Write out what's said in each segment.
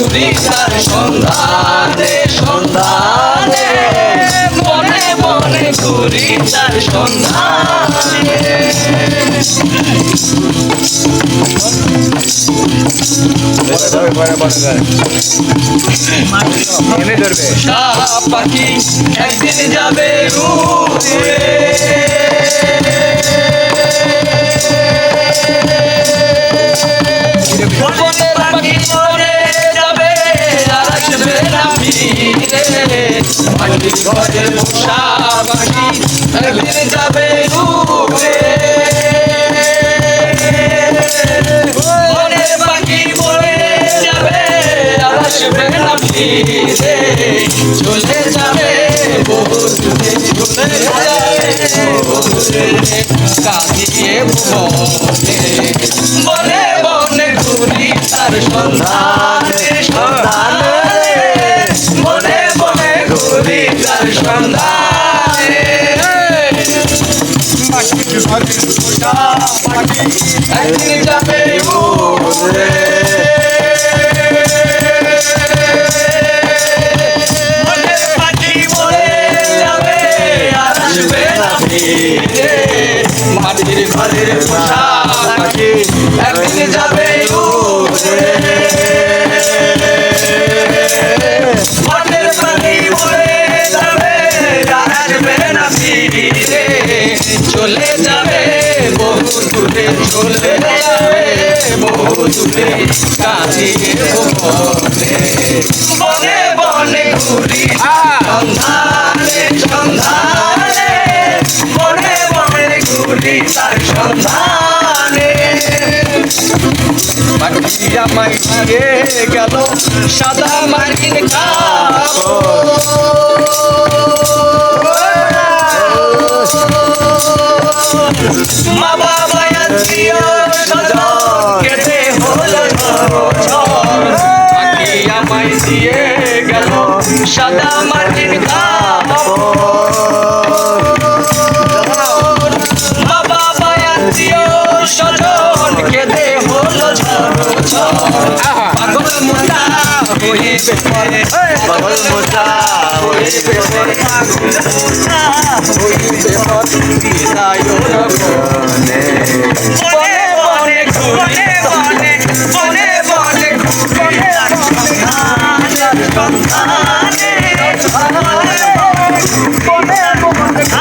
ঘুরি তার সন্ধানে সন্ধানে, মনে মনে ঘুরি তার সন্ধানে। সাপ পাখি একদিন যাবে উড়ে, বনের পাখি চলে যাবে আর আসবে না ফিরে। মাটির ঘরে পোষা পাখি একদিন যাবে উড়ে, বনের পাখি মরে যাবে আর আসবে না ফিরে। চলে যাবে বহু দূরে, চলে যাবে বহু দূরে, কাঁদিয়ে ভুবনে। বনে বনে ঘুরি তার সন্ধানে সন্ধানে, বনে বনে ঘুরি তার সন্ধানে। মাটির ঘরের পোষা পাখি একদিন যাবে উড়ে, বনের পাখি মরে যাবে আর আসবে না ফিরে। মাটির ঘরের পোষা পাখি একদিন যাবে উড়ে, বনের পাখি মরে যাবে আর আসবে না ফিরে। চলে যাবে বহু দূরে, চলে যাবে বহু দূরে, কাঁদিয়ে ভুবনে। বনে বনে ঘুরি সন্ধানে সন্ধানে, বনে বনে ঘুরি তার সন্ধানে। পাখি আমায় দিয়ে গেল সাদা মার্কিন মা বাবা আত্মীয় স্বজন কেটে হলো ঝড়। পাখি আমায় দিয়ে গেল সাদা মার্কিন মা বাবা আত্মীয় স্বজন কেটে হলো ঝড়। পাগল মোটা হইবে পরে, পাগল মোটা হইবে পরে, পাগল মোটা হইবে পরে, বিদায় বনে। বনে বনে ঘুরি, বনে বনে বনে ঘুরি তার সন্ধানে সন্ধানে, বনে বনে ঘুরি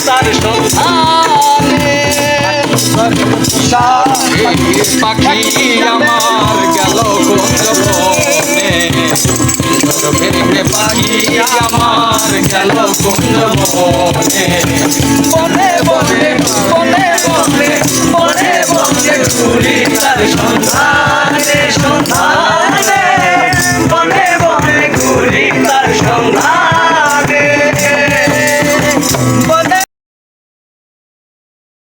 তার সন্ধানে। পাখি আমার গেল কুঞ্জবনে, ফেরিতে পাখি আমার গেল কুঞ্জবনে। বনে বনে